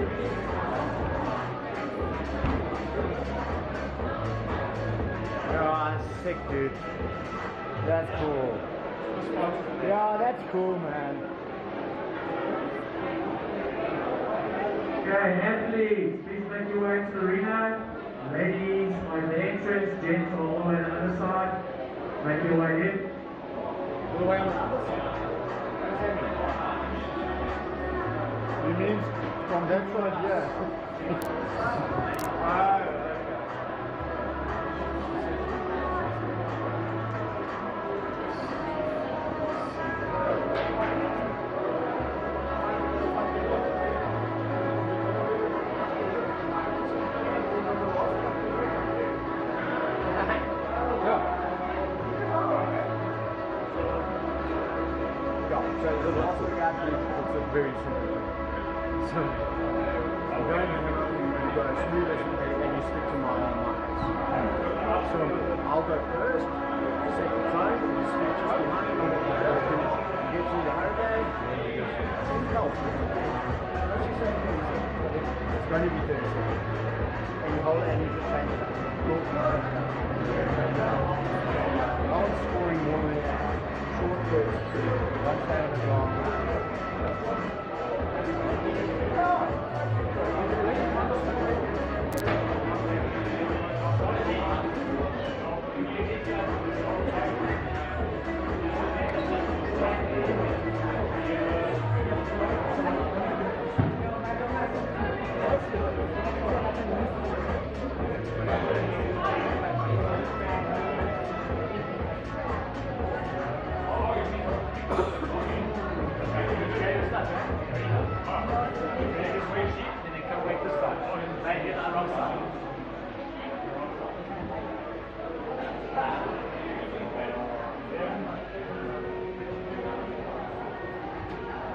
Oh, sick, dude. That's cool. Yeah, that's cool, man. Okay, athletes, please make your way to the arena. Ladies are the entrance, gents are all the way on the other side. Make your way in. All the way on the other side? What does that mean? You mean from that side, yeah. Very simple. So, I'm going to go as smooth as you can and you stick to my markers. So, I'll go first, set the time, you stick just behind me, you get through the hurricane, and go. It's going to be 30 seconds. And you hold it and you just change it up. I was scoring more than short bursts, one time on the ground.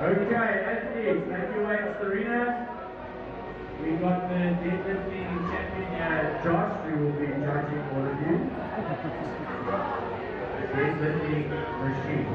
Okay, athletes, make your way to the arena. We've got the deadlifting champion Josh, who will be judging all of you. Deadlifting machine.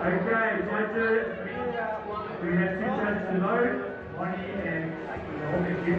Okay, judges, we have two judges to vote, Bonnie and Holger.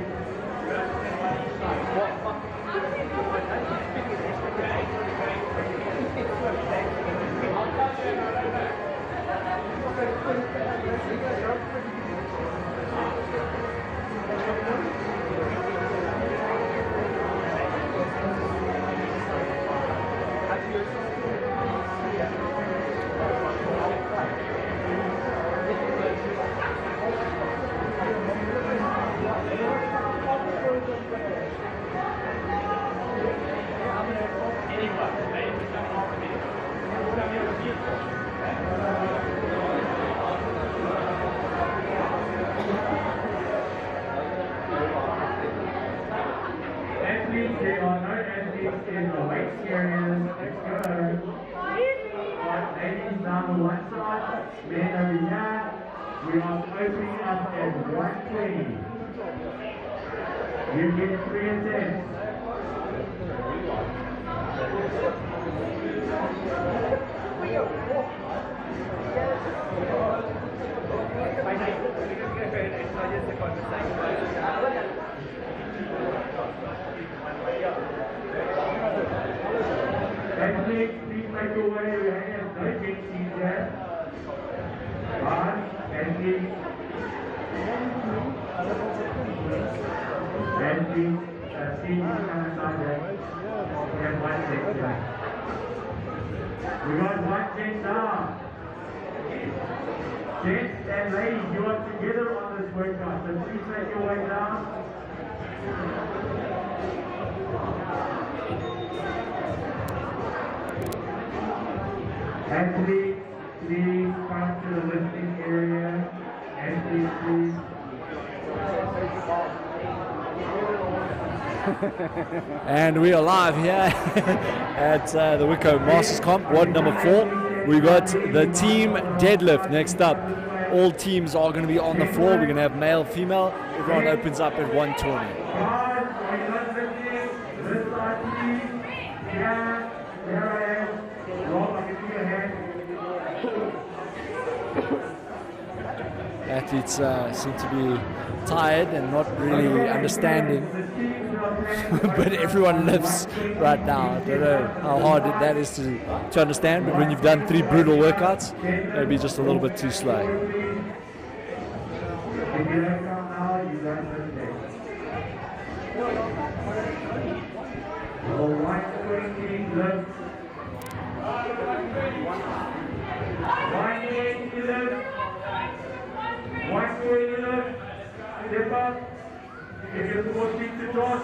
There are no athletes in the weights areas. Let's go. Ladies down the one side, men over here. We are opening up at 120. You get 3 attempts. We got one gents arm. Gents and ladies, you are together on this workout, so please make your way down. Athletes, please come to the lifting area. Athletes, please. And we are live here at the WICO Masters Comp, WOD number 4. We got the team deadlift next up. All teams are going to be on the floor. We're going to have male, female. Everyone opens up at 120. Athletes seem to be tired and not really understanding, but everyone lifts right now. I don't know how hard that is to understand, but when you've done 3 brutal workouts, maybe just a little bit too slow. If you don't come now, you don't mistake. So 120 lift. 180 lift. 120 lift. Step up. If you're 14 to toss.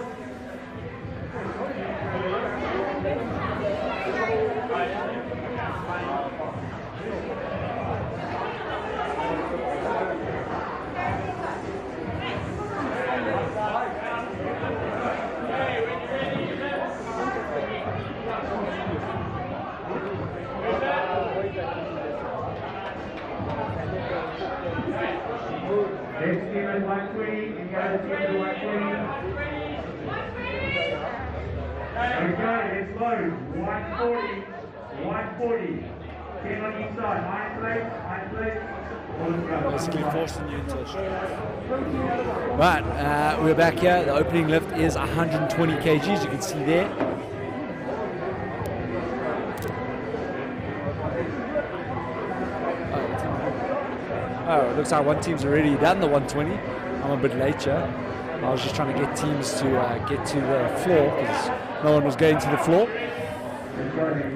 Next team is 120, you guys team is 120. Okay, let's load. 140, 140. 10 on each side. High plate. Basically forcing you into a shot. Right, we're back here. The opening lift is 120 kgs, you can see there. Oh, it looks like one team's already done the 120. I'm a bit later. I was just trying to get teams to get to the floor because no one was going to the floor.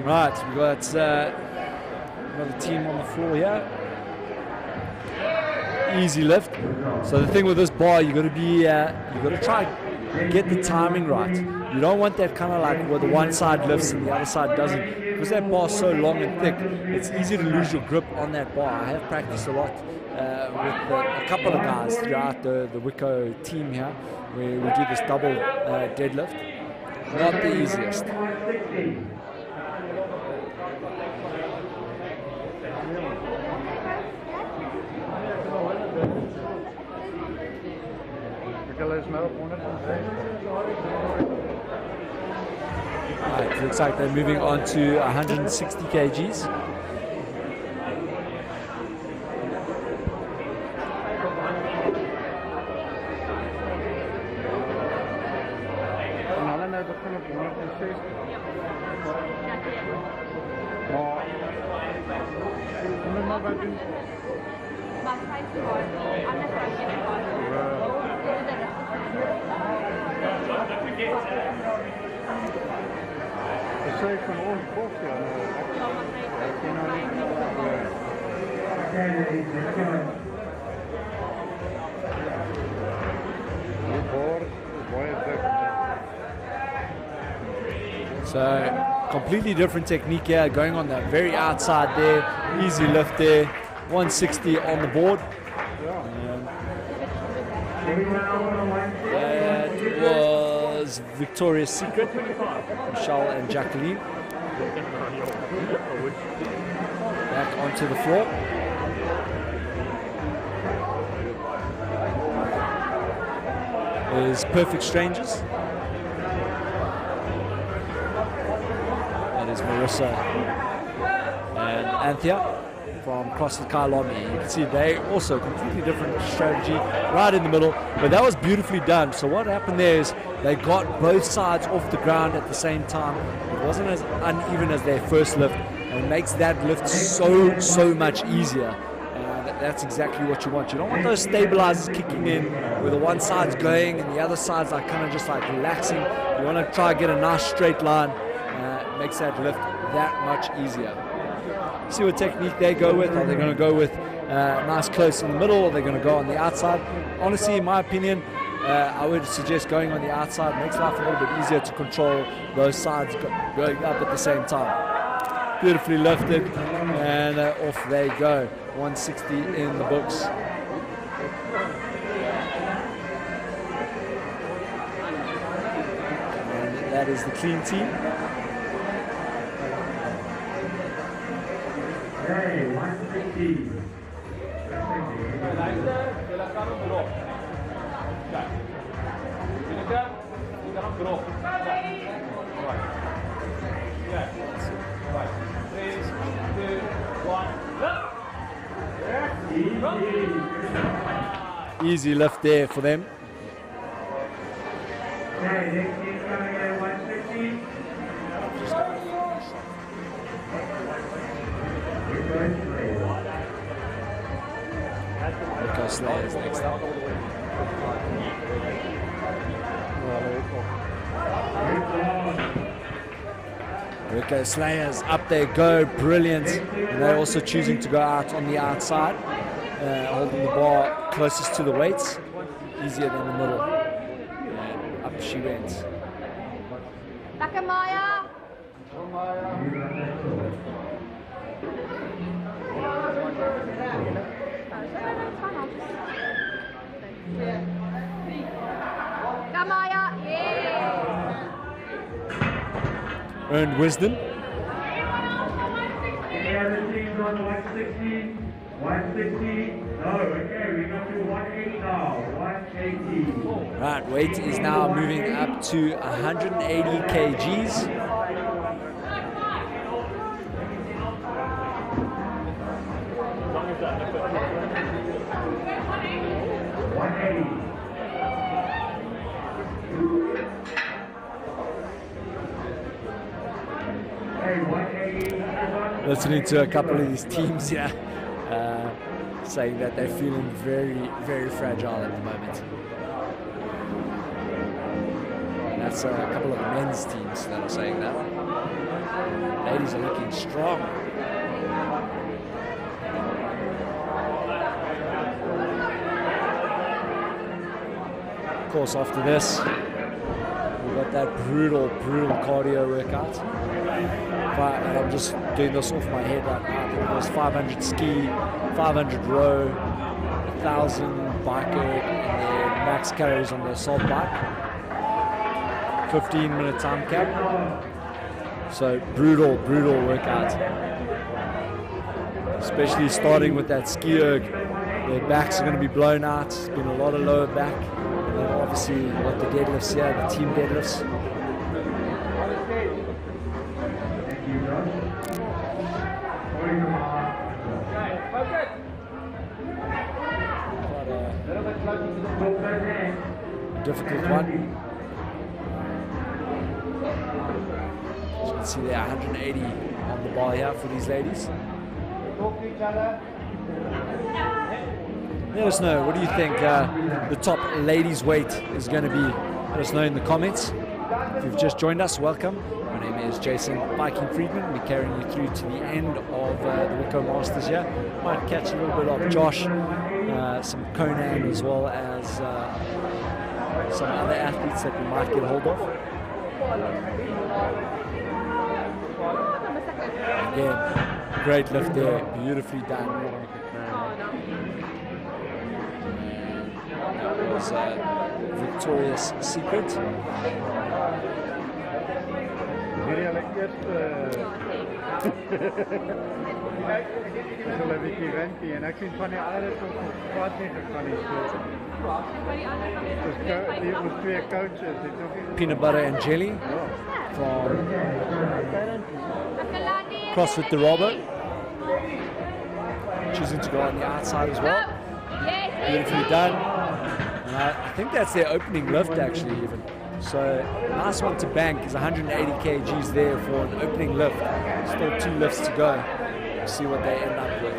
Right, we've got another team on the floor here. Easy lift. So the thing with this bar, you got to try and get the timing right. You don't want that kind of like where the one side lifts and the other side doesn't. Because that bar is so long and thick, it's easy to lose your grip on that bar. I have practiced a lot with a couple of guys throughout the WICO team here, where we do this double deadlift. Not the easiest. Right, looks like they're moving on to 160 kgs. So completely different technique here, going on the very outside there, easy lift there, 160 on the board. That was Victoria's Secret, Michelle and Jacqueline. Back onto the floor. There's Perfect Strangers. That is Marissa and Anthea from CrossFit Kailami. You can see they also completely different strategy right in the middle, but that was beautifully done. So what happened there is they got both sides off the ground at the same time. It wasn't as uneven as their first lift, and it makes that lift so much easier. That's exactly what you want. You don't want those stabilizers kicking in where the one side's going and the other side's like kind of just like relaxing. You want to try and get a nice straight line. Makes that lift that much easier. see what technique they go with. Are they going to go with nice close in the middle, or are they going to go on the outside? Honestly, in my opinion, I would suggest going on the outside. Makes life a little bit easier to control those sides going up at the same time. Beautifully lifted, and off they go. 160 in the books. And that is the clean team. Hey, 160. Easy lift there for them. Okay, next team coming at 160. WICO Slayers next up. WICO Slayers, up they go, brilliant. And they're also choosing to go out on the outside, holding the bar closest to the weights, easier than the middle. And up she went. Maya. Maya, yeah. Earned wisdom. Any other teams on 160? 160? No, okay, we go to 180 now. 180. Right, weight is now moving up to 180 kgs. Listening to a couple of these teams here saying that they're feeling very, very fragile at the moment. And that's a couple of men's teams that are saying that. Ladies are looking strong. Of course, after this, we've got that brutal cardio workout. And I'm just doing this off my head right now. I think it was 500 ski, 500 row, 1,000 biker, and then max calories on the assault bike. 15-minute time cap. So brutal workout. Especially starting with that ski erg. Their backs are going to be blown out. It's been a lot of lower back. And then obviously what the deadlifts here, the team deadlifts. Difficult one. As you can see there, 180 on the bar here for these ladies. Let us know, what do you think the top ladies weight is going to be? Let us know in the comments. If you've just joined us, welcome. My name is Jason Viking Friedman. We're carrying you through to the end of the WICO Masters here. Might catch a little bit of Josh, some Conan, as well as some other athletes that we might get hold of. Again, great lift there, beautifully done. And that was Victoria's Secret. En ek sien van die ander tot pad nie gegaan nie. Die ons twee coaches het nog Peanut butter and jelly from CrossFit the Robot. Choosing to go on the outside as well. Beautifully done. And I think that's their opening lift actually even. So nice one to bank is 180 kgs there for an opening lift. Still 2 lifts to go. We'll see what they end up with.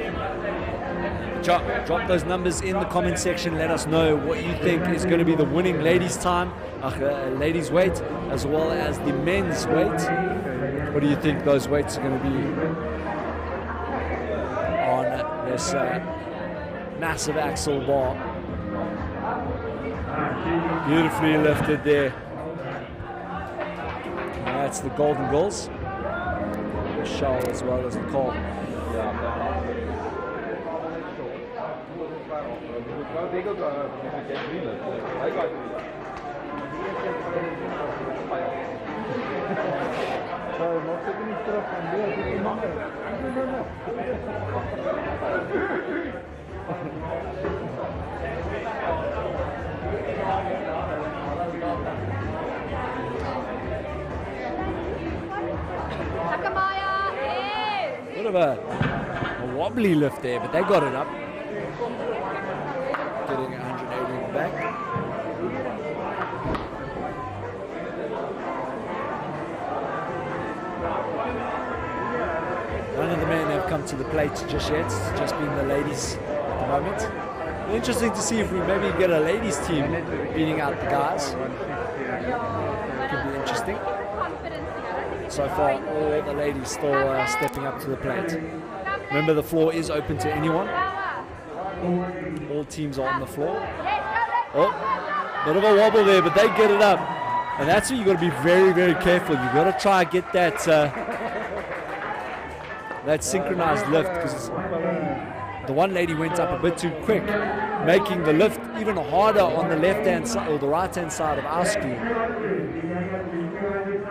Drop those numbers in the comment section. Let us know what you think is going to be the winning ladies time, ladies weight, as well as the men's weight. What do you think those weights are going to be? course, massive axle bar. Beautifully lifted there. And that's the Golden Girls. Michelle as well as Nicole. Bit of a wobbly lift there, but they got it up. Getting 180 back. None of the men have come to the plate just yet. It's just been the ladies at the moment. Interesting to see if we maybe get a ladies team beating out the guys. Could be interesting. So far, all the ladies still stepping up to the plate. Remember, the floor is open to anyone. All teams are on the floor. Oh, bit of a wobble there, but they get it up. And that's where you've got to be very, very careful. You've got to try and get that that synchronized lift, because the one lady went up a bit too quick, making the lift even harder on the left-hand side or the right-hand side of our screen.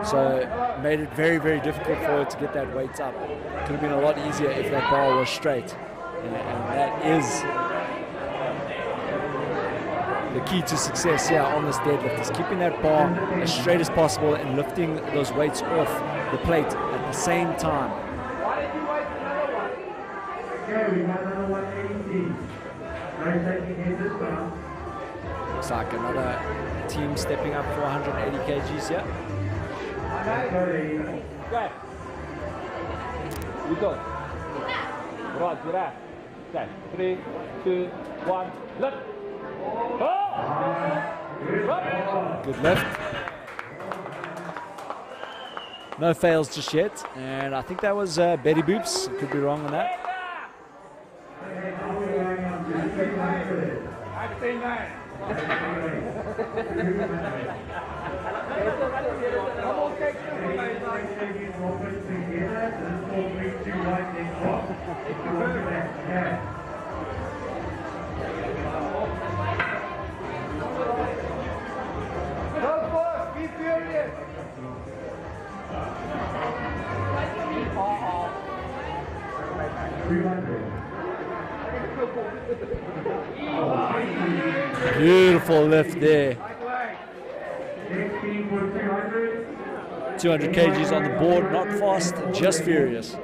So it made it very, very difficult for her to get that weight up. Could have been a lot easier if that bar was straight. And that is the key to success here on this deadlift, is keeping that bar as straight as possible and lifting those weights off the plate at the same time. Looks like another team stepping up for 180 kgs here. Okay. WICO. Right, giraffe. Okay. 3, 2, 1, lift. Oh! Good lift. No fails just yet, and I think that was Betty Boops. Could be wrong on that. Beautiful lift there. 200 kgs on the board, not fast, just furious.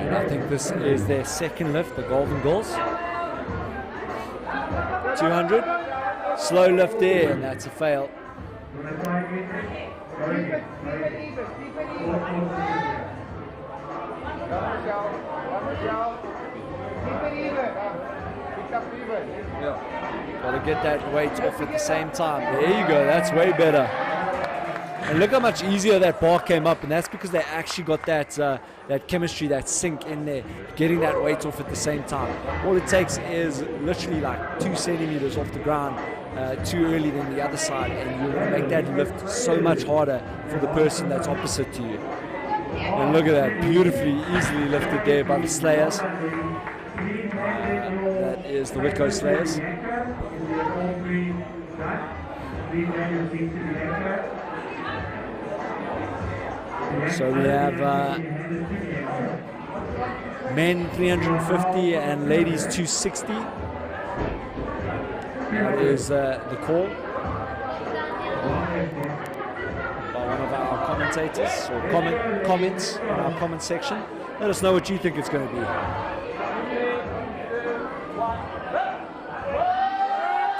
And I think this is their second lift, the Golden Girls. 200, slow lift there, and that's a fail. Got to get that weight off at the same time. There you go, that's way better. And look how much easier that bar came up, and that's because they actually got that that chemistry, that sync in there, getting that weight off at the same time. All it takes is literally like 2 centimeters off the ground too early than the other side, and you're going to make that lift so much harder for the person that's opposite to you. And look at that, beautifully, easily lifted there by the Slayers. That is the WICO Slayers. So we have men 350 and ladies 260. That is the call by one of our commentators or comments in our comment section. Let us know what you think it's going to be.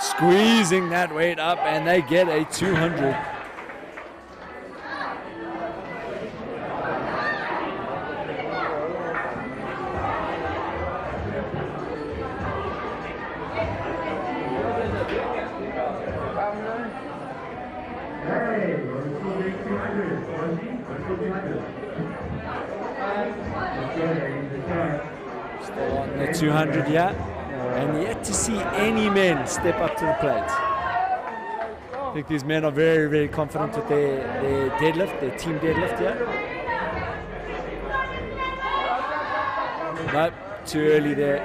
Squeezing that weight up, and they get a 200. Still on the 200 yet, and yet to see any men step up to the plate. I think these men are very, very confident with their deadlift, their team deadlift here. Nope, too early there.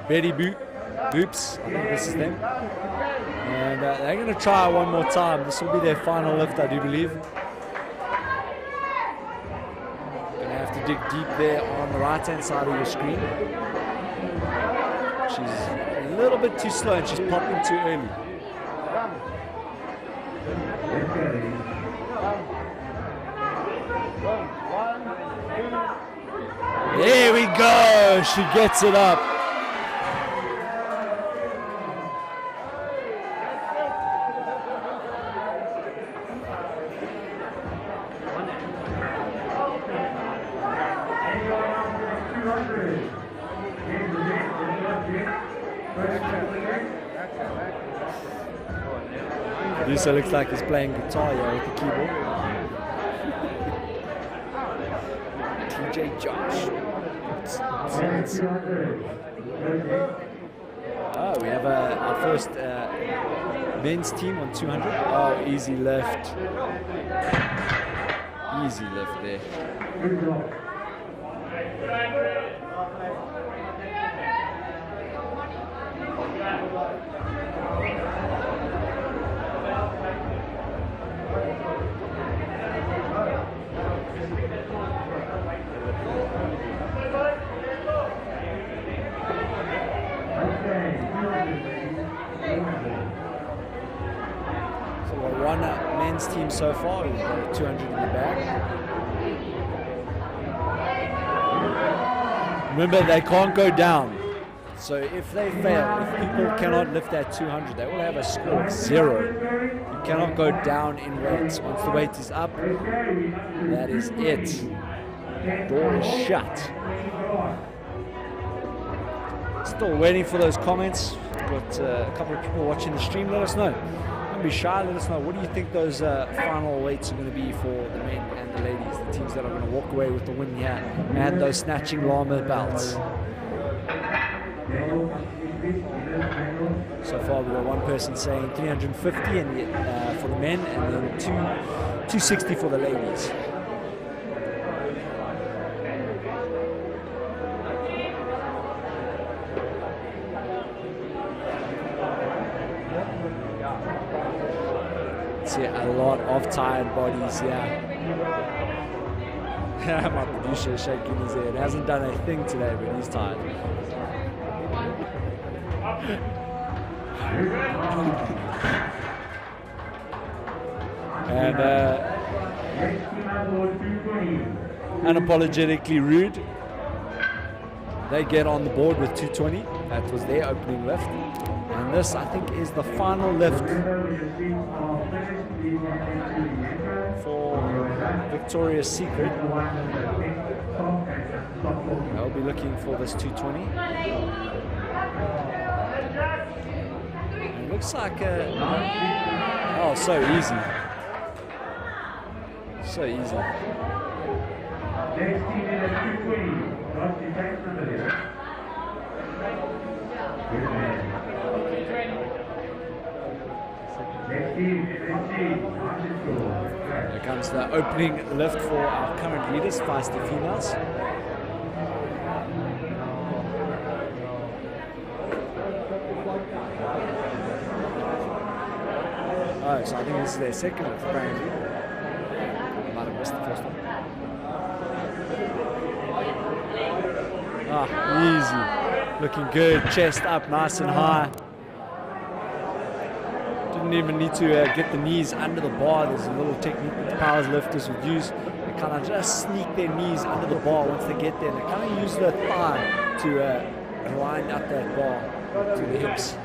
Betty Boops, I think this is them. And they're going to try one more time. This will be their final lift, I do believe. Going to have to dig deep there on the right-hand side of your screen. She's a little bit too slow and she's popping too early. There we go. She gets it up. Lisa looks like he's playing guitar here with the keyboard. TJ Josh. Oh, we have our first men's team on 200. Oh, easy lift. Easy lift there. One men's team so far, we've got 200 in the bag. Remember, they can't go down. So if they fail, if people cannot lift that 200, they will have a score of 0. You cannot go down in weight. Once the weight is up, that is it. The door is shut. Still waiting for those comments. Got a couple of people watching the stream. Let us know. Be shy, let us know. What do you think those final weights are going to be for the men and the ladies, the teams that are going to walk away with the win here, and those snatching llama belts? So far we've got one person saying 350 and for the men, and then 260 for the ladies. See a lot of tired bodies here. My producer is shaking his head. Hasn't done a thing today, but he's tired. And unapologetically rude. They get on the board with 220. That was their opening lift. And this, I think, is the final lift for Victoria's Secret. I'll be looking for this 220. And it looks like oh, so easy. So easy. Here comes the opening lift for our current leaders, feisty females. Oh, so I think this is their second lift, apparently. I might have missed the first one. Easy. Looking good. Chest up nice and high. Didn't even need to get the knees under the bar. There's a little technique that the power lifters would use. They kind of just sneak their knees under the bar once they get there. They kind of use their thigh to grind up that bar to the hips.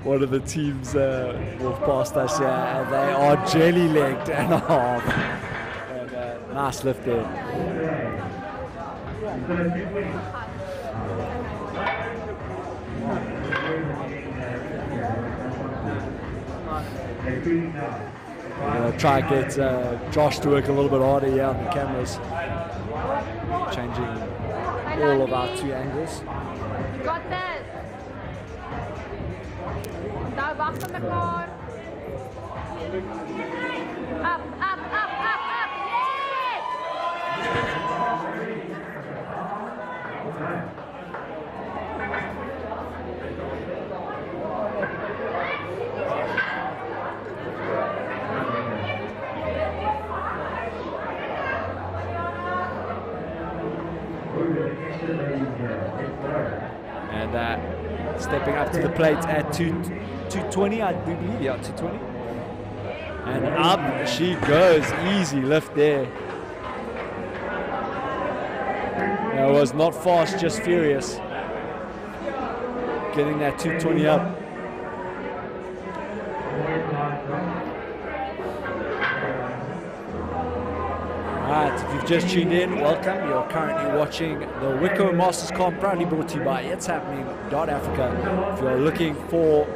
One of the teams walked past us here, and they are jelly-legged and a half. And, nice lift there. We're going to try and get Josh to work a little bit harder here on the cameras. Changing all of our 2 angles. You got this. Daar wachten mekaar. Up, up, up, up, up. Yes! And stepping up to the plate at 220, I do believe, yeah, 220. And up she goes, easy lift there. It was not fast, just furious. Getting that 220 up. Alright, if you've just tuned in, welcome. You're currently watching the WICO Masters Comp, proudly brought to you by ItsHappening.Africa. If you're looking for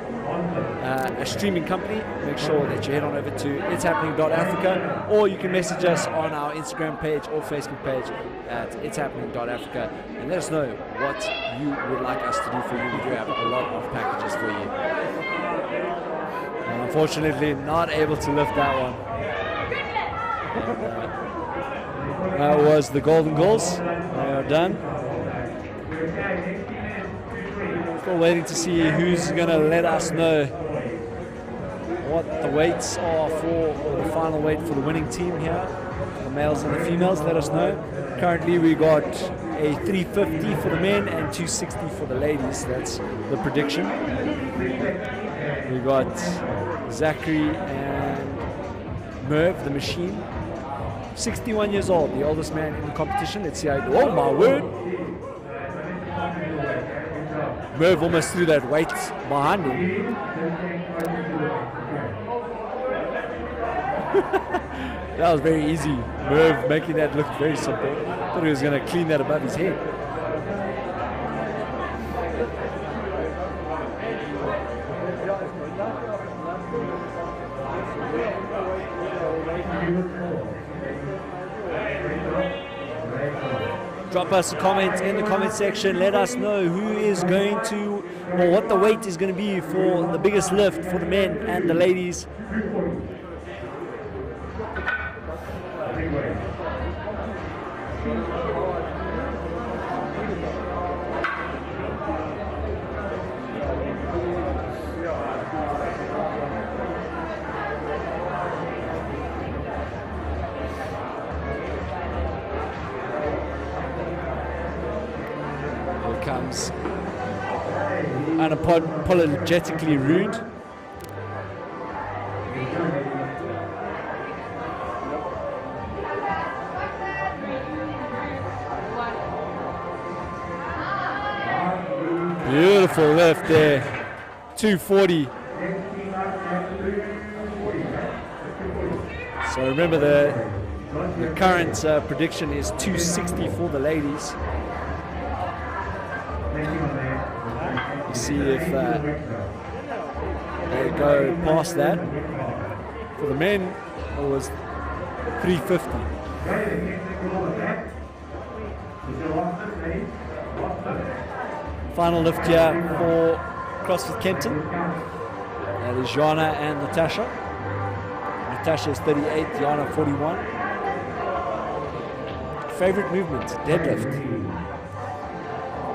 a streaming company, make sure that you head on over to ItsHappening.Africa, or you can message us on our Instagram page or Facebook page at ItsHappening.Africa and let us know what you would like us to do for you. We do have a lot of packages for you. And unfortunately, not able to lift that one. That was the golden goals. They are done. Still waiting to see who's going to let us know what the weights are for, or the final weight for the winning team here. The males and the females, let us know. Currently we got a 350 for the men and 260 for the ladies. That's the prediction. We got Zachary and Merv, the machine. 61 years old, the oldest man in the competition. Let's see how he goes. Oh my word! Merv almost threw that weight behind him. That was very easy. Merv making that look very simple. Thought he was going to clean that above his head. Drop us a comment in the comment section. Let us know who is going to, or what the weight is going to be for the biggest lift for the men and the ladies. Comes unapologetically rude. Beautiful lift there. 240. So remember the current prediction is 260 for the ladies. See if they go past that. For the men, it was 350. Final lift here for CrossFit Kempton. That is Jana and Natasha. Natasha is 38, Yana 41. Favorite movement, deadlift.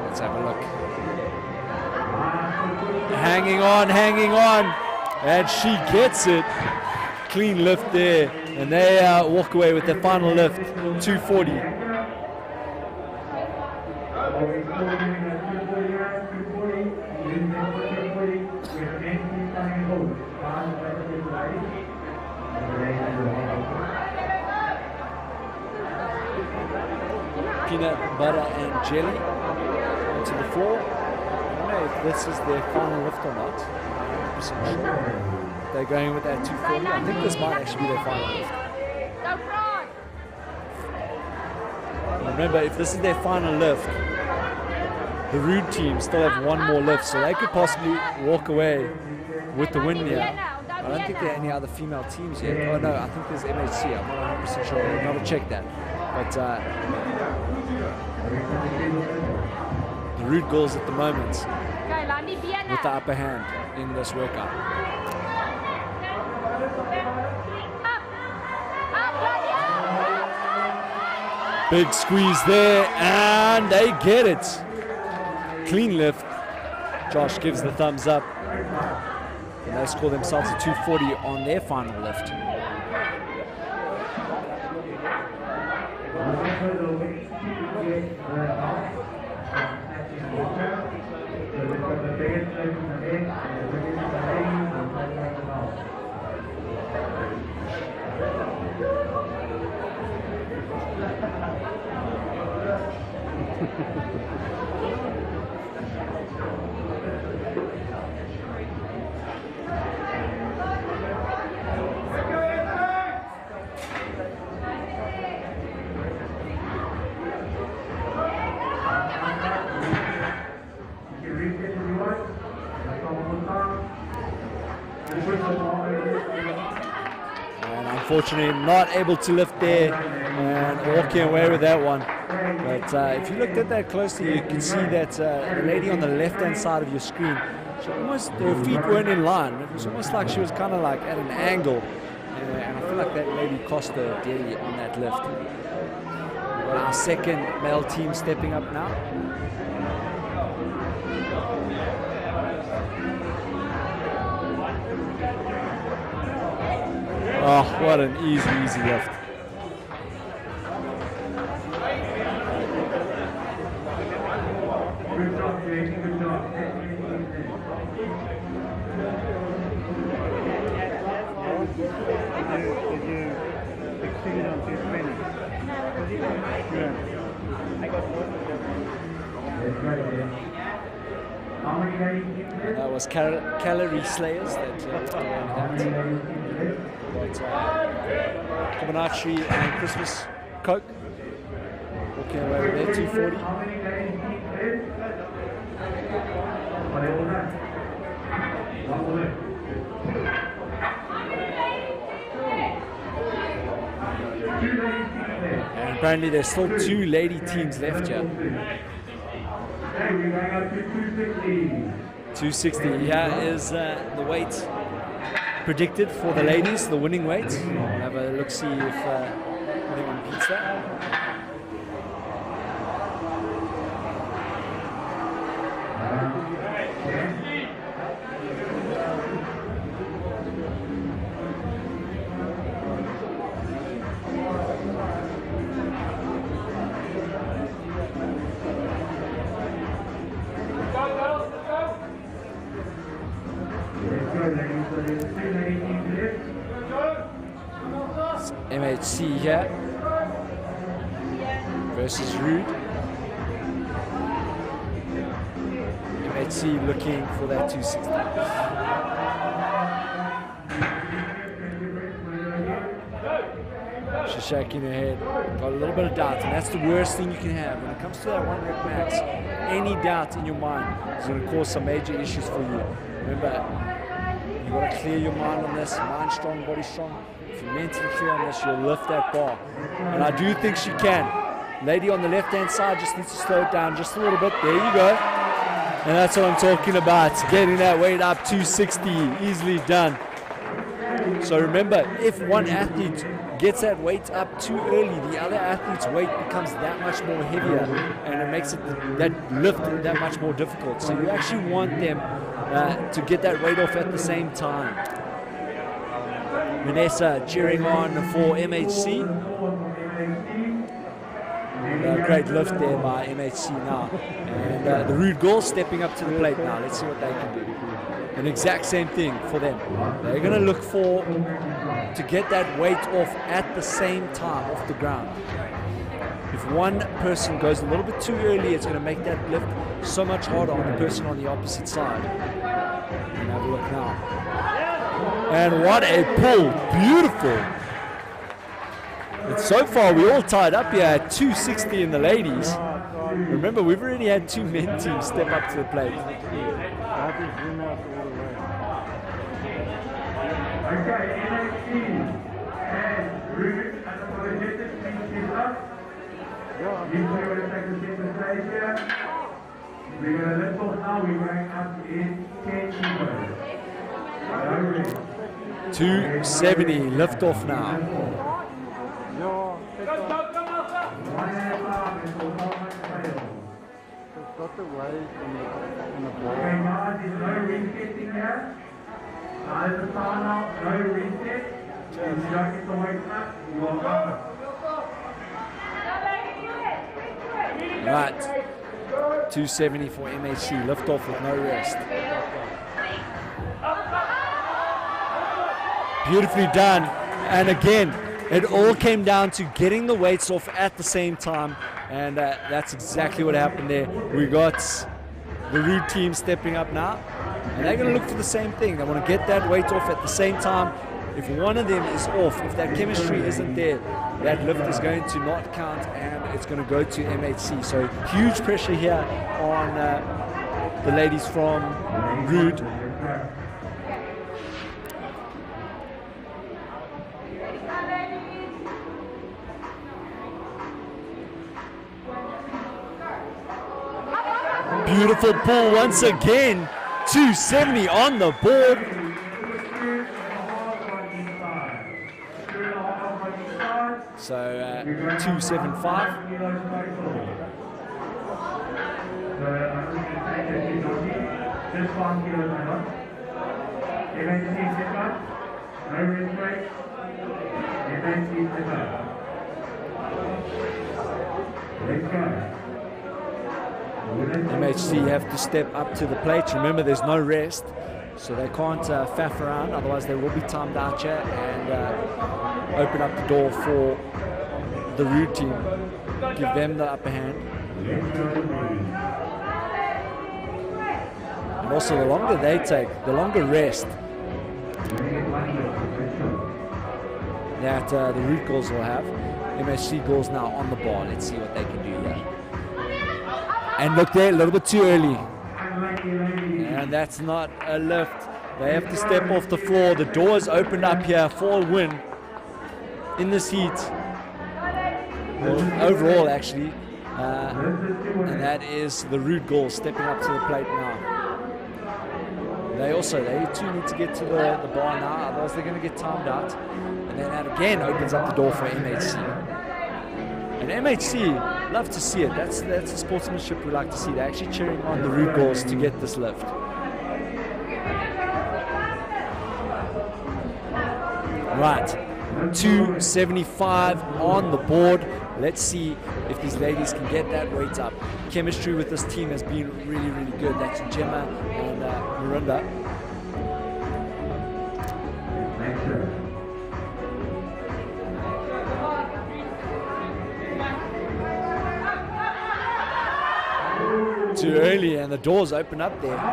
Let's have a look. Hanging on, and she gets it. Clean lift there, and they walk away with their final lift, 240. Peanut butter and jelly onto the floor. I don't know if this is their final lift or not. I'm not sure. They're going with that 240. I think this might actually be their final lift. Remember, if this is their final lift, the Rude team still have one more lift, so they could possibly walk away with the win here. I don't think there are any other female teams yet. Oh no, I think there's MHC. I'm not 100% sure. I'll never check that. But the Rude girls at the moment with the upper hand in this workout. Big squeeze there, and they get it. Clean lift. Josh gives the thumbs up. And they score themselves a 240 on their final lift. Unfortunately, not able to lift there and walking away with that one. But if you looked at that closely, you can see that the lady on the left-hand side of your screen, she almost, her feet weren't in line. It was almost like she was kind of like at an angle. And I feel like that lady cost her dearly on that lift. We've got our second male team stepping up now. Oh, what an easy lift. Good job, Jake. Good job. Did you exceed on 220? Yeah. I got one of them. That was Calorie Slayers that that. Comanche and Christmas Coke walking away with their 240. And apparently there's still two lady teams left here. 260. Here is the weight predicted for the ladies, the winning weight. We'll have a look, see if anyone beats that. MHC here versus Rude. MHC looking for that 260. She's shaking her head, got a little bit of doubt, and that's the worst thing you can have. When it comes to that 1 rep max, any doubt in your mind is going to cause some major issues for you. Remember, you've got to clear your mind on this, mind strong, body strong. If you're mentally clear on this, you'll lift that bar. And I do think she can. Lady on the left-hand side just needs to slow it down just a little bit. There you go. And that's what I'm talking about. Getting that weight up, 260, easily done. So remember, if one athlete gets that weight up too early, the other athlete's weight becomes that much more heavier, and it makes it that lift that much more difficult. So you actually want them to get that weight off at the same time. Vanessa cheering on for MHC. Great lift there by MHC now. And the Rude Girls stepping up to the plate now. Let's see what they can do. An exact same thing for them. They're going to look to get that weight off at the same time off the ground. If one person goes a little bit too early, it's going to make that lift so much harder on the person on the opposite side. And have a look now. And what a pull. Beautiful. And so far, we're all tied up here at 260 in the ladies. Remember, we've already had 2 men teams step up to the plate. Okay, NXT and Ruben and apologetic, please keep up. Usually we're going to take the second stage here. We're going to lift off now, we're going up in 10 kilos. 270, lift off now. 1.5 and we'll go on fail. Got the weight in the ball. Okay guys, there's no resetting here. There's a timeout, no reset. If you don't get the weight up, you are out. Right, 270 for MHC, lift off with no rest. Beautifully done, and again, it all came down to getting the weights off at the same time, and that's exactly what happened there. We got the Rude team stepping up now, and they're going to look for the same thing. They want to get that weight off at the same time. If one of them is off, if that chemistry isn't there, that lift is going to not count, and it's going to go to MHC. So huge pressure here on the ladies from Rude. Beautiful pull once again. 270 on the board. So 275. Just 1 kilo now. MHC step up. No rest break. MHC step up. Let's go. MHC have to step up to the plate. Remember, there's no rest, so they can't faff around, otherwise they will be timed out here and open up the door for the Rude team. Give them the upper hand. And also, the longer they take, the longer rest that the Rude girls will have. MHC girls now on the bar. Let's see what they can do here. And look there, a little bit too early. And that's not a lift. They have to step off the floor. The door is opened up here for a win in this heat. Well, overall, actually. And that is the Rude girls stepping up to the plate now. They too need to get to the bar now, otherwise they're going to get timed out. And then that again opens up the door for MHC. And MHC, love to see it. That's the sportsmanship we like to see. They're actually cheering on the Rude girls to get this lift. Right, 275 on the board. Let's see if these ladies can get that weight up. Chemistry with this team has been really, really good. That's Gemma and Miranda. Too early, and the doors open up there. Okay,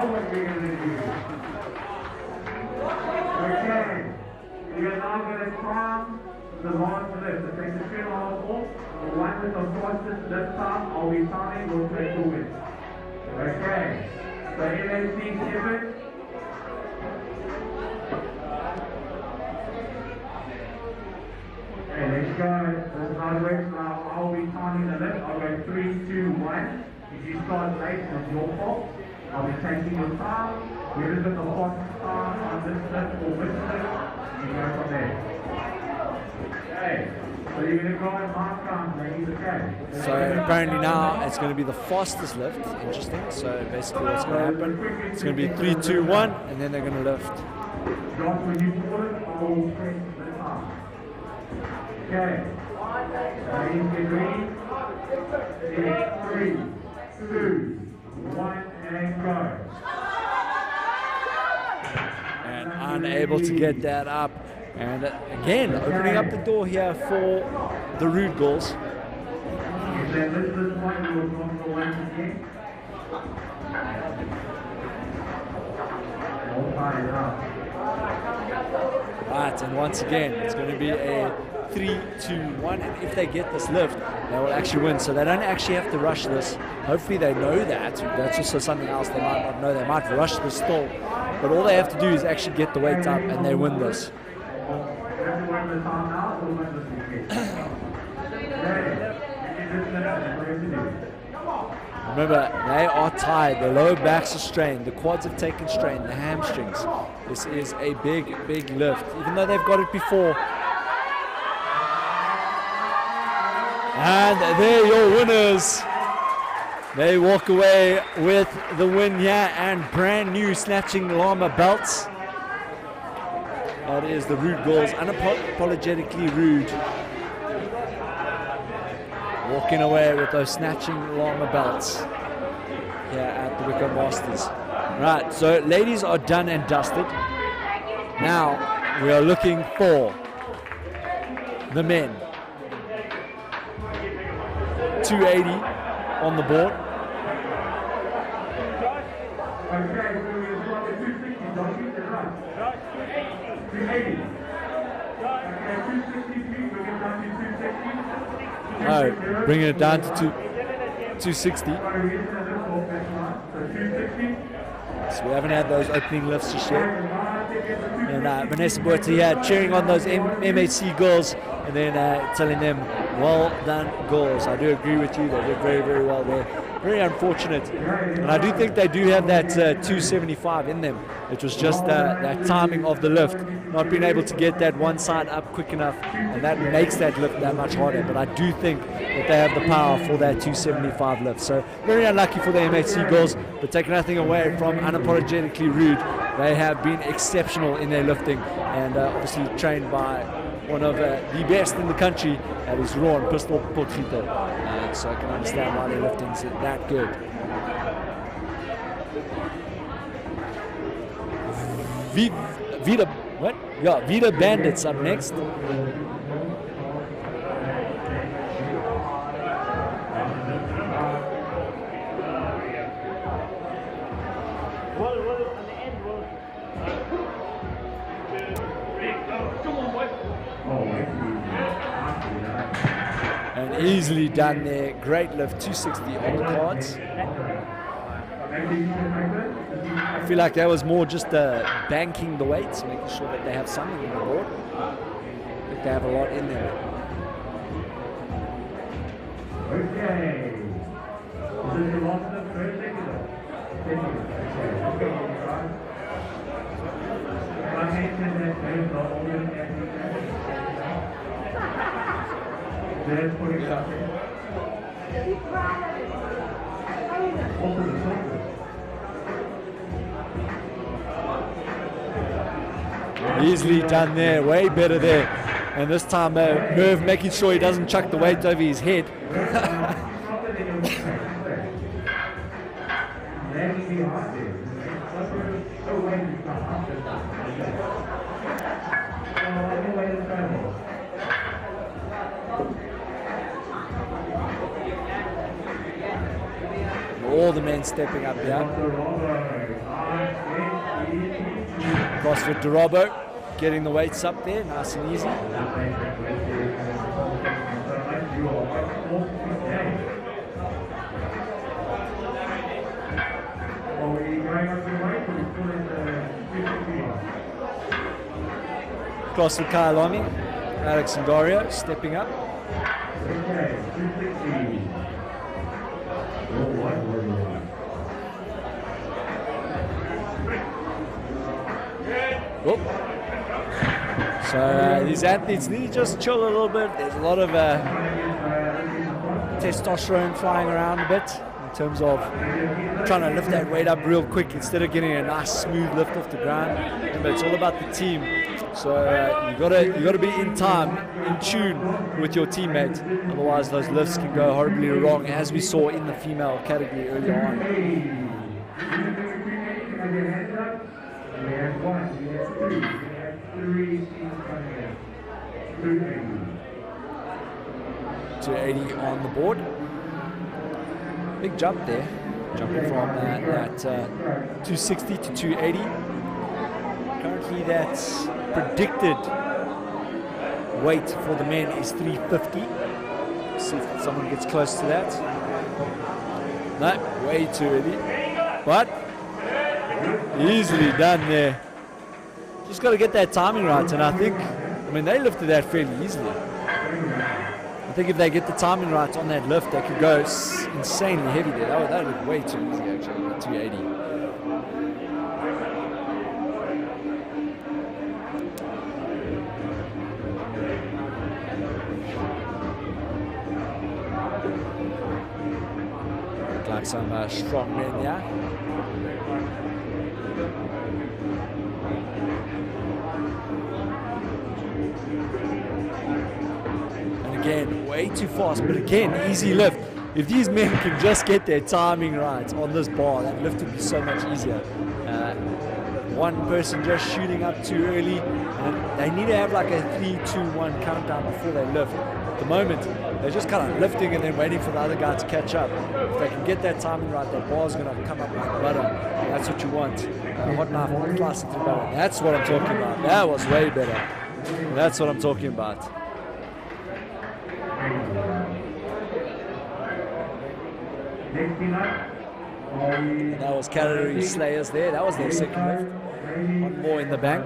we are now going to climb the launch lift. The take the trail on the ball. The one with the fastest lift time, I'll be timing, will take the win. Okay, so MHC Kevin. Okay, let's go. This is how it works now. I'll be timing the lift. I'll go 3, 2, 1. If you start late, it's your fault. I'll be taking your time. Where is it the fastest time on this lift or this lift? You go from there. Okay. So you're going to go and mark down, ladies, okay? So apparently now it's going to be the fastest lift. Interesting. So basically what's going to happen, it's going to be 3, 2, 1, and then they're going to lift. Josh, when you call it, I'll press the time. Okay. Ladies, get ready. In 3, 2, 1, and go. And unable to get that up. And again, opening up the door here for the Rude Girls. Right, and once again, it's going to be a 3, 2, 1, and if they get this lift, they will actually win. So they don't actually have to rush this. Hopefully they know that. That's also something else they might not know. They might rush the stall, but all they have to do is actually get the weight up, and they win this. Remember, they are tired. Their lower backs are strained. The quads have taken strain. The hamstrings. This is a big, big lift, even though they've got it before. And they're your winners. They walk away with the win here and brand new snatching llama belts. That is the Rude Girls, unapologetically rude. Walking away with those snatching llama belts here at the WICO Masters. Right, so ladies are done and dusted. Now we are looking for the men. 280 on the board. Oh, bringing it down to 260. So we haven't had those opening lifts just yet. And Vanessa Boerter here cheering on those MHC girls and then telling them, well done, girls. I do agree with you. They did very, very well there. Very unfortunate. And I do think they do have that 275 in them. It was just that timing of the lift, not being able to get that one side up quick enough, and that makes that lift that much harder. But I do think that they have the power for that 275 lift. So very unlucky for the MHC girls, but take nothing away from unapologetically rude. They have been exceptional in their lifting, and obviously trained by one of the best in the country, that is Ron Pistol Potfito. So I can understand why their lifting's that good. Vida Bandits up next. And easily done there. Great lift, 260 on the cards. I feel like that was more just banking the weights, making sure that they have something on the board. I think they have a lot in there. Okay. This is the last of the first secular. I mentioned that there's the older there's putting it up there. Open the circle. Easily done there, way better there. And this time Merv making sure he doesn't chuck the weight over his head. All the men stepping up here. CrossFit Dorobo getting the weights up there, nice and easy. CrossFit Kyalami, Alex and Dario stepping up. Oh. So these athletes need to just chill a little bit. There's a lot of testosterone flying around a bit in terms of trying to lift that weight up real quick instead of getting a nice smooth lift off the ground. Remember, it's all about the team. So you gotta be in time, in tune with your teammate. Otherwise, those lifts can go horribly wrong, as we saw in the female category earlier on. We have 1, we have 2, we have 3 teams coming in. 280 on the board. Big jump there, jumping from that 260 to 280. Currently, that's predicted weight for the men is 350. See if someone gets close to that. No, way too early. But easily done there. Just got to get that timing right, and I mean, they lifted that fairly easily. I think if they get the timing right on that lift, they could go insanely heavy there. That would look way too easy, actually, at 280. Look like some strong men, yeah. Again, way too fast, but again, easy lift. If these men can just get their timing right on this bar, that lift would be so much easier. One person just shooting up too early, and they need to have like a 3-2-1 countdown before they lift. At the moment, they're just kind of lifting and then waiting for the other guy to catch up. If they can get that timing right, that bar's going to come up like butter. That's what you want. Hot knife, slice it through butter. That's what I'm talking about. That was way better. That's what I'm talking about. And that was Calorie Slayers there. That was their second lift. One more in the bank.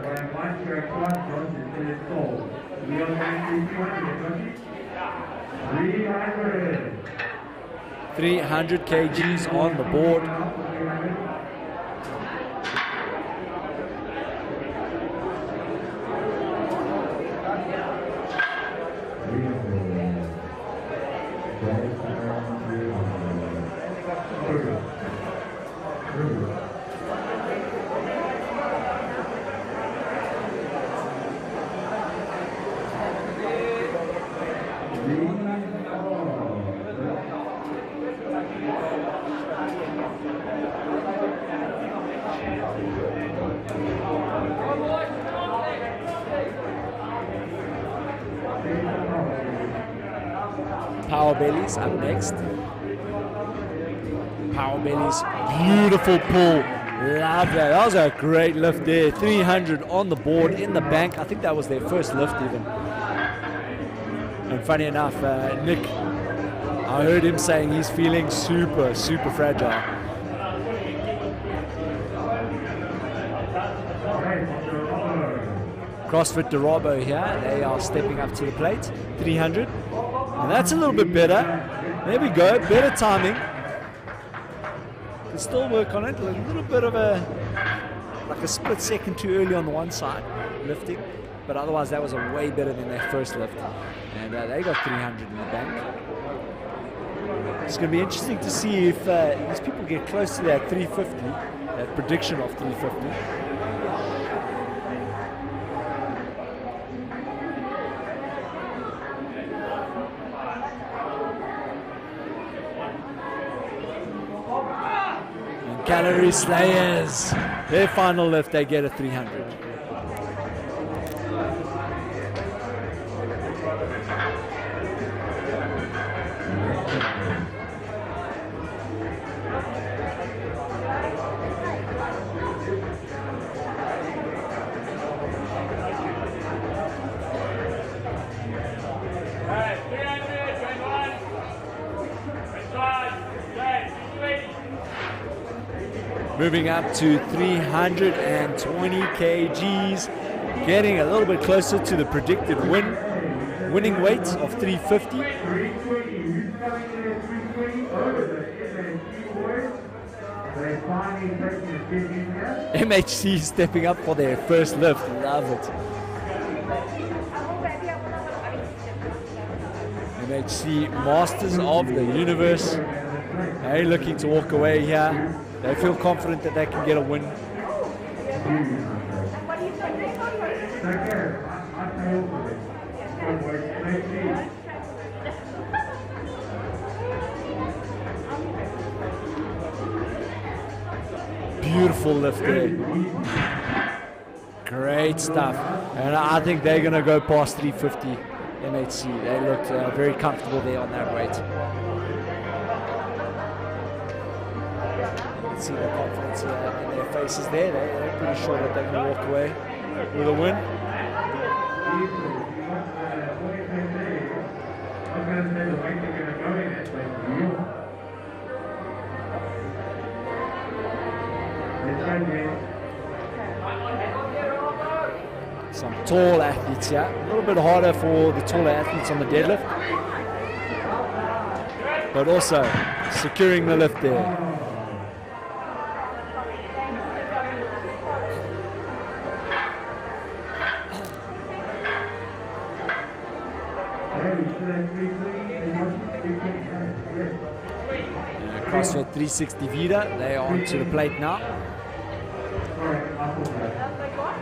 300 kgs on the board. Power bellies up next. Power bellies, beautiful pull. Love that. That was a great lift there. 300 on the board in the bank. I think that was their first lift even. And funny enough, Nick, I heard him saying he's feeling super, super fragile. CrossFit Dorabo here. They are stepping up to the plate. 300. And that's a little bit better. There we go. Better timing. Can still work on it. A little bit of like a split second too early on the one side, lifting. But otherwise, that was way better than their first lift. And they got 300 in the bank. It's going to be interesting to see if these people get close to that 350, that prediction of 350. Calorie Slayers, their final lift, they get a 300. Moving up to 320 kgs, getting a little bit closer to the predicted winning weight of 350. MHC stepping up for their first lift. Love it. MHC Masters of the Universe. They're looking to walk away here. They feel confident that they can get a win. Beautiful lift there. Great stuff. And I think they're going to go past 350 MHC. They looked very comfortable there on that weight. You can see the confidence in their faces there. They're pretty sure that they're going to walk away with a win. Some tall athletes here. A little bit harder for the taller athletes on the deadlift. But also securing the lift there. CrossFit 360 Vida, they are onto the plate now.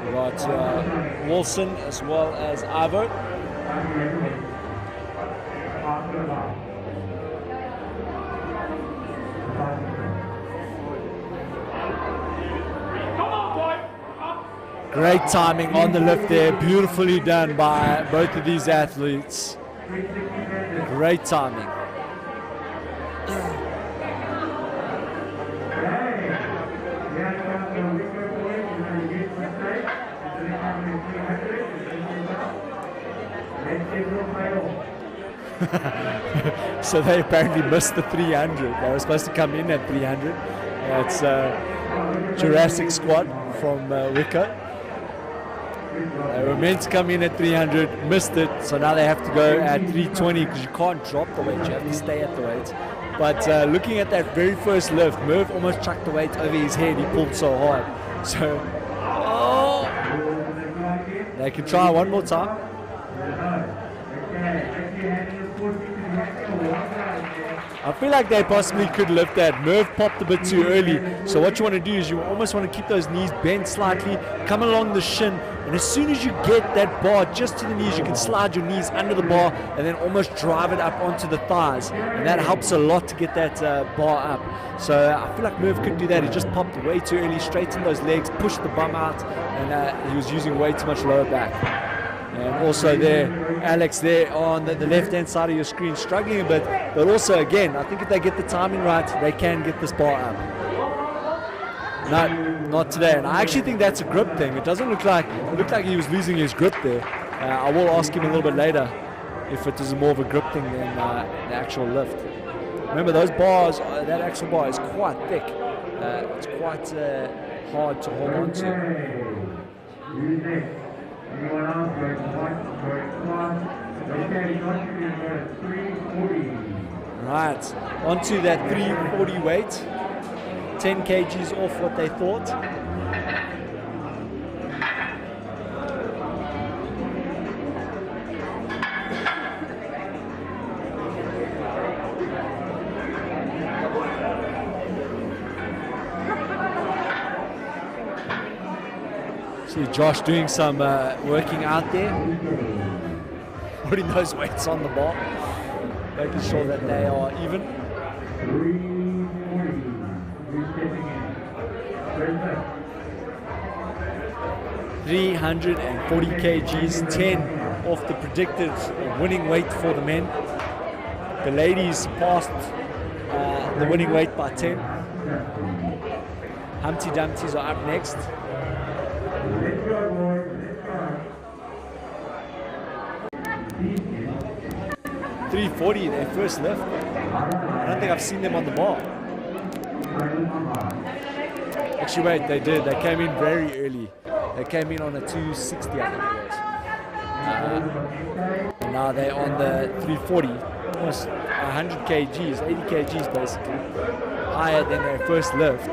We've got Wilson as well as Ivo. Great timing on the lift there, beautifully done by both of these athletes. Great timing. So they apparently missed the 300. They were supposed to come in at 300. That's Jurassic Squad from WICO. They were meant to come in at 300, missed it, so now they have to go at 320 because you can't drop the weight, you have to stay at the weight. But looking at that very first lift, Merv almost chucked the weight over his head, he pulled so hard. So, they can try one more time. I feel like they possibly could lift that. Merv popped a bit too early. So what you want to do is you almost want to keep those knees bent slightly, come along the shin, and as soon as you get that bar just to the knees, you can slide your knees under the bar and then almost drive it up onto the thighs. And that helps a lot to get that bar up. So I feel like Merv could do that. He just popped way too early, straightened those legs, pushed the bum out, and he was using way too much lower back. And also there, Alex there on the left-hand side of your screen, struggling a bit, but also again, I think if they get the timing right, they can get this bar up. No, not today. And I actually think that's a grip thing. It doesn't look like he was losing his grip there. I will ask him a little bit later if it is more of a grip thing than the actual lift. Remember those bars, that actual bar is quite thick. It's quite hard to hold on to. Anyone else going one? Okay, not 340. Right, onto that 340 weight. 10 kgs off what they thought. See Josh doing some working out there, putting those weights on the bar, making sure that they are even. 340 kgs, 10 off the predicted winning weight for the men. The ladies passed the winning weight by 10. Humpty Dumpties are up next. 340, their first lift. I don't think I've seen them on the bar. Actually, wait, they did. They came in very early. They came in on a 260, I think it was. And now they're on the 340, almost 100 kgs, 80 kgs basically, higher than their first lift.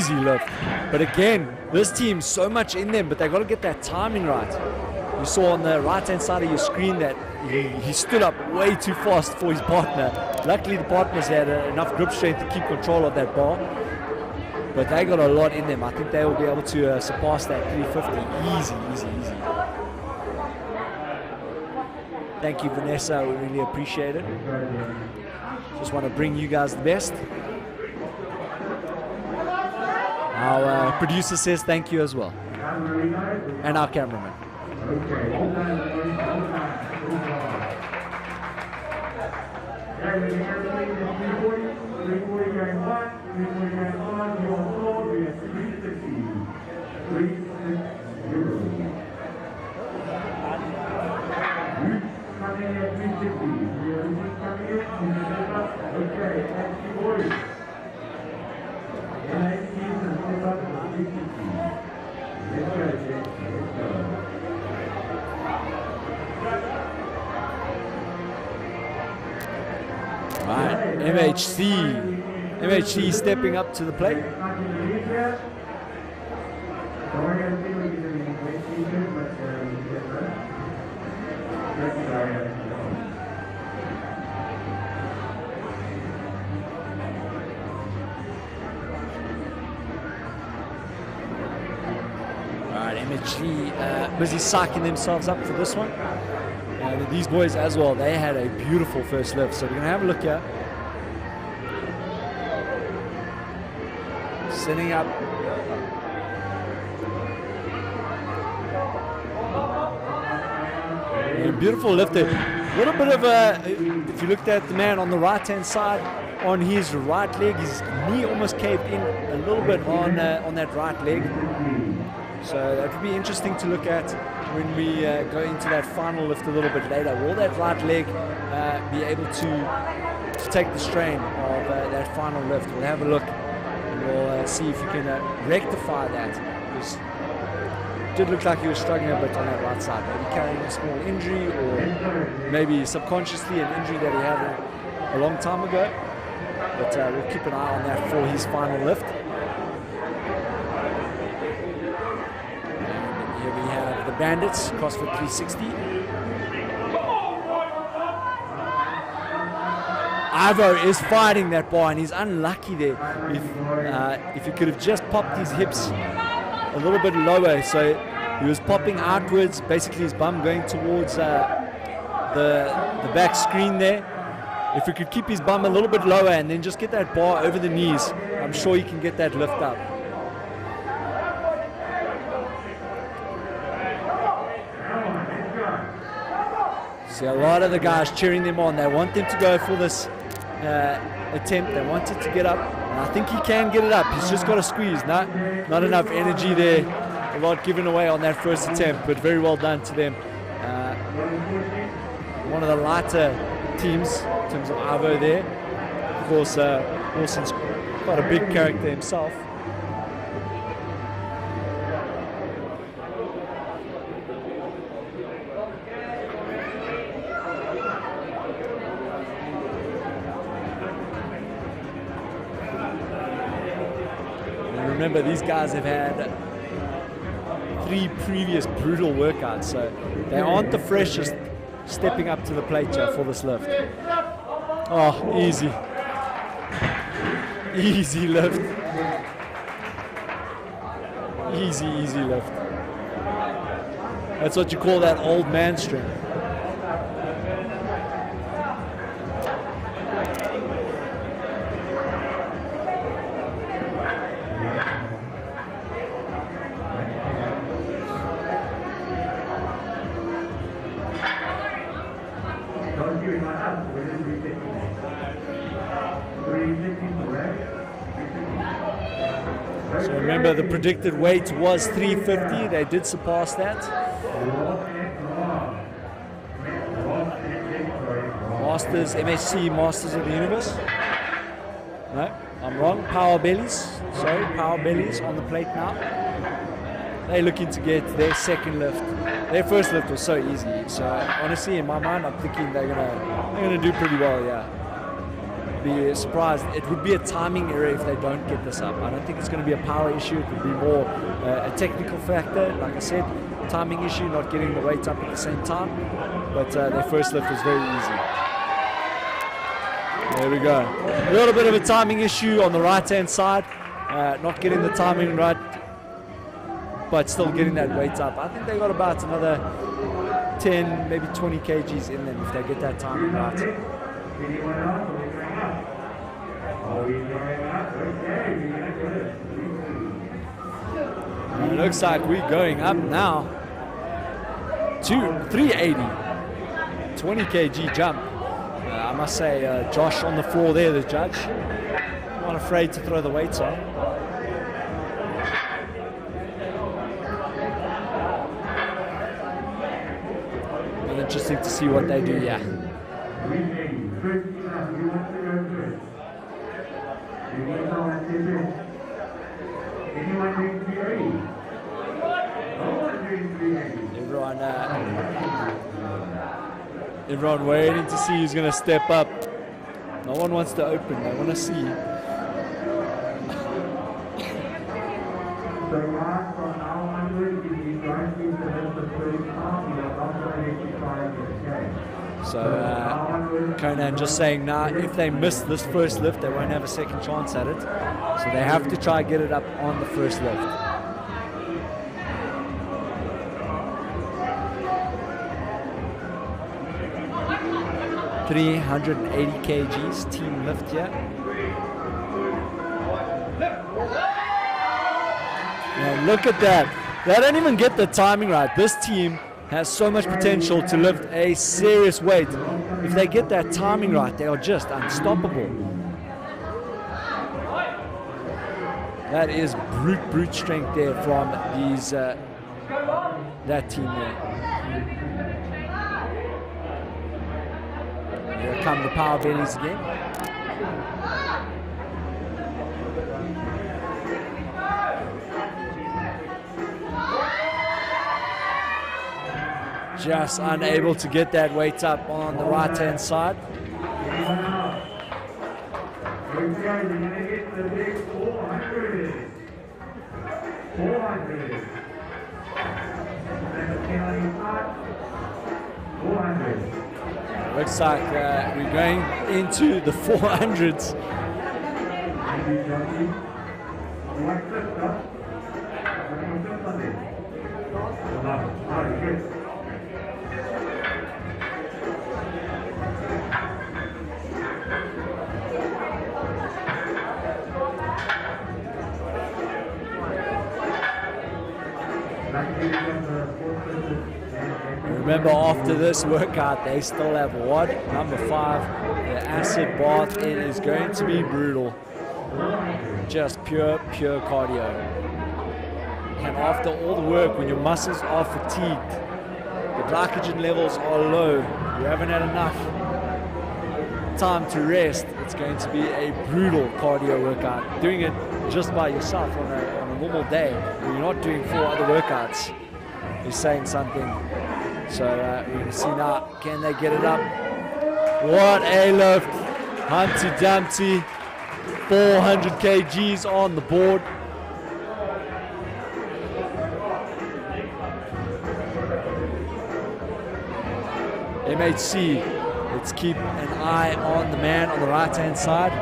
easy lift. But again, this team's so much in them, but they got to get that timing right. You saw on the right-hand side of your screen that he stood up way too fast for his partner. Luckily, the partners had enough grip strength to keep control of that bar. But they got a lot in them. I think they will be able to surpass that 350 easy. Thank you, Vanessa. We really appreciate it. Just want to bring you guys the best. Our producer says thank you as well. And our cameraman. Right, MHC stepping up to the plate. MHC busy psyching themselves up for this one. These boys as well, they had a beautiful first lift. So we're going to have a look here. Setting up. Beautiful lifter. A little bit of a, if you looked at the man on the right-hand side, on his right leg, his knee almost caved in a little bit on that right leg. So that would be interesting to look at when we go into that final lift a little bit later. Will that right leg be able to take the strain of that final lift? We'll have a look and we'll see if we can rectify that. Because it did look like he was struggling a bit on that right side. Maybe carrying a small injury or maybe subconsciously an injury that he had a long time ago. But we'll keep an eye on that for his final lift. The Bandits, CrossFit 360. Ivo is fighting that bar and he's unlucky there. If he could have just popped his hips a little bit lower, so he was popping outwards, basically his bum going towards the back screen there. If he could keep his bum a little bit lower and then just get that bar over the knees, I'm sure he can get that lift up. See a lot of the guys cheering them on. They want them to go for this attempt. They want it to get up. And I think he can get it up. He's just got to squeeze. Not enough energy there. A lot given away on that first attempt, but very well done to them. One of the lighter teams in terms of Ivo there. Of course, Wilson's quite a big character himself. Remember, these guys have had 3 previous brutal workouts, so they aren't the freshest stepping up to the plate here for this lift. Oh, easy. Easy lift. Easy lift. That's what you call that old man strength. So remember, the predicted weight was 350. They did surpass that. Masters, MHC Masters of the Universe. No, I'm wrong. Power bellies. Sorry, power bellies on the plate now. They're looking to get their second lift. Their first lift was so easy. So honestly, in my mind, I'm thinking they're gonna do pretty well. Yeah. be surprised. It would be a timing error if they don't get this up. I don't think it's going to be a power issue. It would be more a technical factor. Like I said, timing issue, not getting the weight up at the same time. But their first lift was very easy. There we go. A little bit of a timing issue on the right-hand side. Not getting the timing right, but still getting that weight up. I think they got about another 10, maybe 20 kgs in them if they get that timing right. And it looks like we're going up now to 380. 20 kg jump. I must say, Josh on the floor there, the judge. Not afraid to throw the weights on. Be interesting to see what they do, yeah. Everyone waiting to see who's going to step up. No one wants to open, they want to see. So Conan just saying now, if they miss this first lift, they won't have a second chance at it. So they have to try and get it up on the first lift. $380 kgs team lift here. Now look at that. They don't even get the timing right. This team has so much potential to lift a serious weight. If they get that timing right, they are just unstoppable. That is brute strength there from these that team there. Here come the power bellies again. Just unable to get that weight up on the right-hand side. Looks like we're going into the 400s. Remember, after this workout, they still have WOD number 5, the acid bath. It is going to be brutal. Just pure cardio. And after all the work, when your muscles are fatigued, the glycogen levels are low, you haven't had enough time to rest, it's going to be a brutal cardio workout. Doing it just by yourself on a normal day, when you're not doing 4 other workouts, is saying something. So we can see now, can they get it up? What a lift. Humpty Dumpty, 400 kgs on the board. MHC, let's keep an eye on the man on the right-hand side.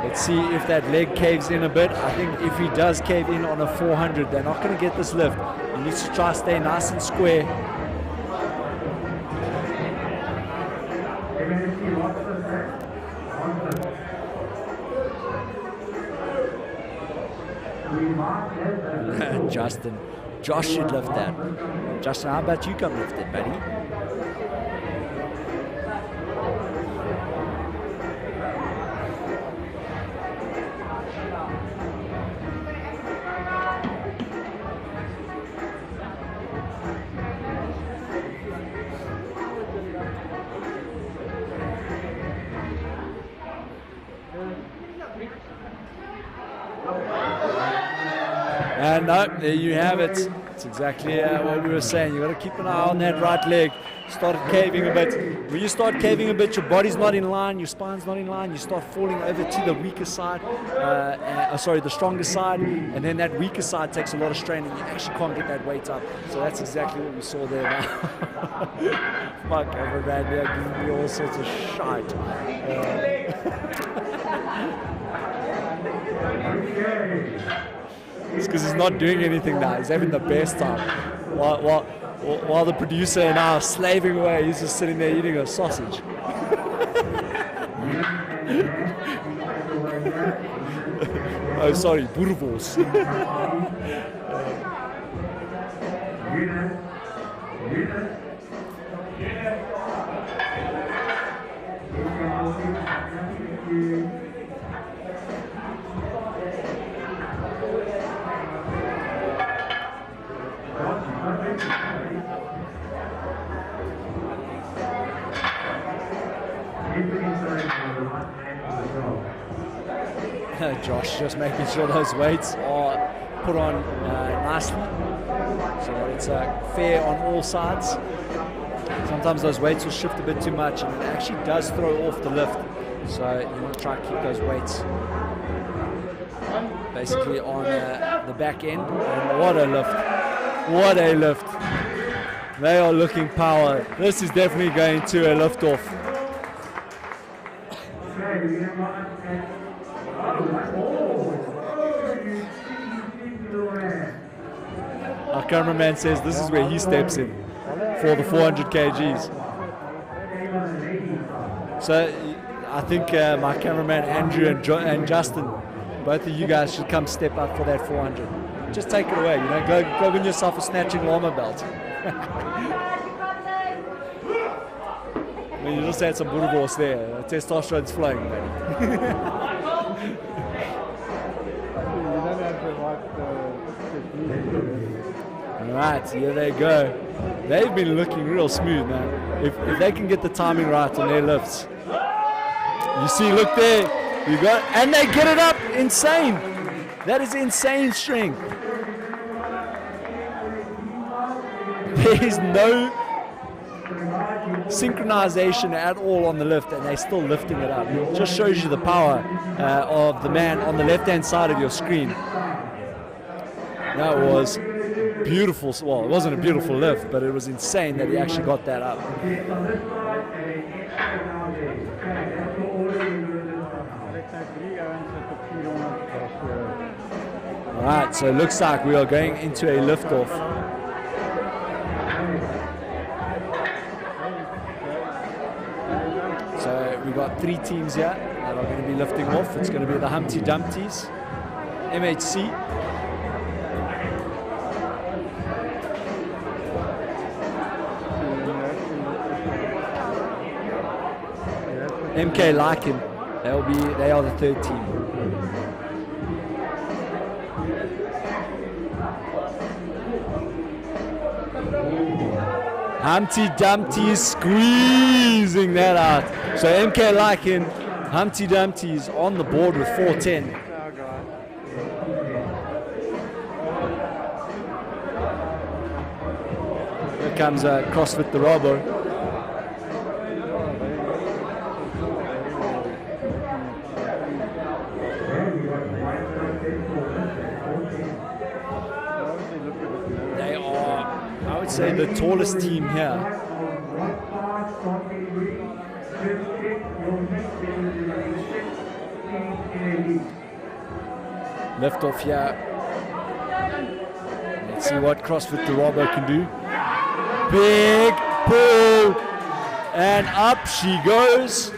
Let's see if that leg caves in a bit. I think if he does cave in on a 400, they're not going to get this lift. He needs to try to stay nice and square. Justin, Josh should lift that. Justin, how about you come lift it, buddy? And no, there you have it. It's exactly what we were saying. You've got to keep an eye on that right leg. started caving a bit. When you start caving a bit, your body's not in line, your spine's not in line, you start falling over to the weaker side, the stronger side, and then that weaker side takes a lot of strain and you actually can't get that weight up. So that's exactly what we saw there now. Fuck, everyone there giving me all sorts of shite. It's because he's not doing anything now, he's having the best time. While the producer and I are slaving away, he's just sitting there eating a sausage. Oh, sorry, boerewors. Josh just making sure those weights are put on nicely, so that it's fair on all sides. Sometimes those weights will shift a bit too much and it actually does throw off the lift, so you want to try to keep those weights basically on the back end. And what a lift, what a lift. They are looking power. This is definitely going to a lift off. Our cameraman says this is where he steps in for the 400 kgs. So I think my cameraman Andrew and Justin, both of you guys should come step up for that 400. Just take it away, you know, go win yourself a snatching llama belt. I mean, you just had some boerewors there. Testosterone's flowing, man. Alright, here they go. They've been looking real smooth, man. If they can get the timing right on their lifts. You see, look there. You got, and they get it up. Insane. That is insane strength. There is no synchronization at all on the lift, and they're still lifting it up. It just shows you the power of the man on the left-hand side of your screen. That was beautiful. Well, it wasn't a beautiful lift, but it was insane that he actually got that up. Alright, so it looks like we are going into a lift-off. So we've got 3 teams here that are going to be lifting off. It's going to be the Humpty Dumpties, MHC, MK Lycan. They are the 3rd team. Humpty Dumpty squeezing that out. So MK Lycan, Humpty Dumpty's on the board with 410. Here comes CrossFit the Robo. Say the tallest team here. Lift off here. Let's see what CrossFit the Robo can do. Big pull, and up she goes.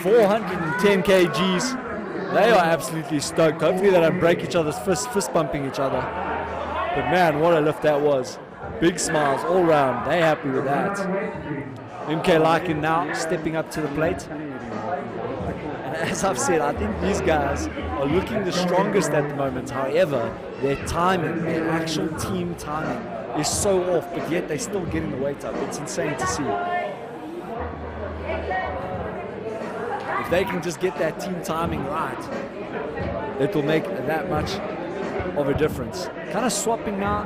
410 kgs. They are absolutely stoked. Hopefully they don't break each other's fist bumping each other. But man, what a lift that was. Big smiles all round. They happy with that. MK Lycan now stepping up to the plate. And as I've said, I think these guys are looking the strongest at the moment. However, their timing, their actual team timing is so off, but yet they're still getting the weight up. It's insane to see. If they can just get that team timing right, it will make that much of a difference. Kind of swapping now.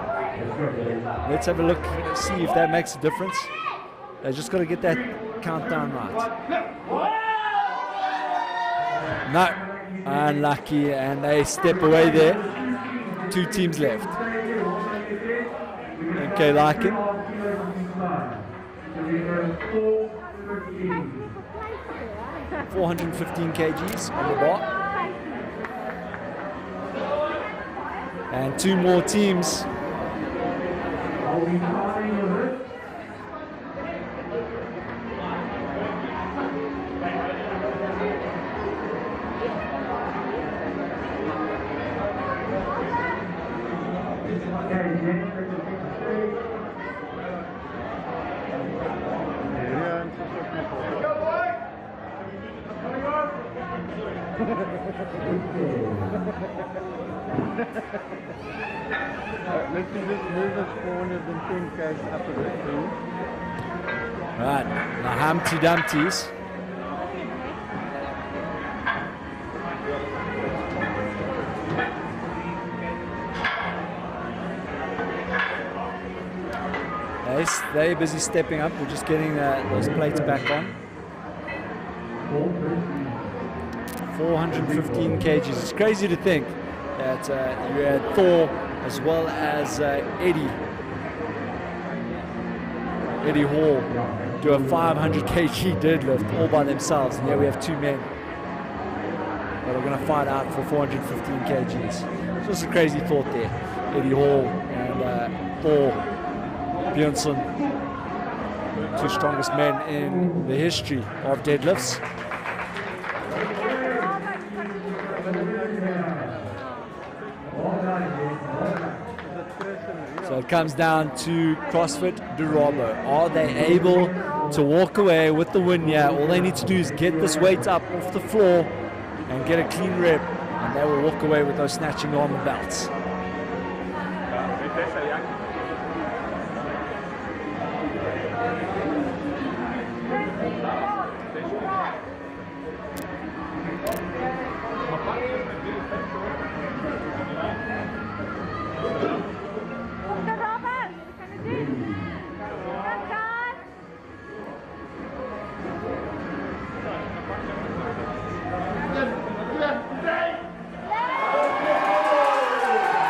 Let's have a look, see if that makes a difference. They just got to get that countdown right. No, unlucky, and they step away there. 2 teams left. Okay, Larkin. 415 kgs on the bar. And 2 more teams. Let's just move us 410 k's up a bit, please. Right, the Humpty Dumpties. They're busy stepping up. We're just getting those plates back on. 415 kgs. It's crazy to think that you had Thor as well as Eddie Hall do a 500 kg deadlift all by themselves, and here we have 2 men that are going to fight out for 415 kgs. It's just a crazy thought there. Eddie Hall and Thor Bjornsson, 2 strongest men in the history of deadlifts. So it comes down to CrossFit Durabo. Are they able to walk away with the win here? All they need to do is get this weight up off the floor and get a clean rep, and they will walk away with those snatching armor belts.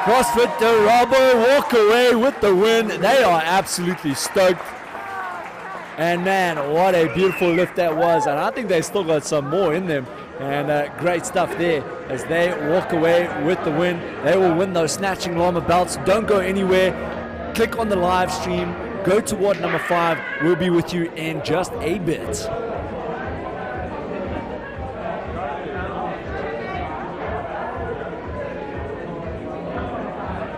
CrossFit Durabo walk away with the win. They are absolutely stoked. And man, what a beautiful lift that was. And I think they still got some more in them. And great stuff there as they walk away with the win. They will win those snatching armor belts. Don't go anywhere. Click on the live stream. Go to WOD number 5. We'll be with you in just a bit.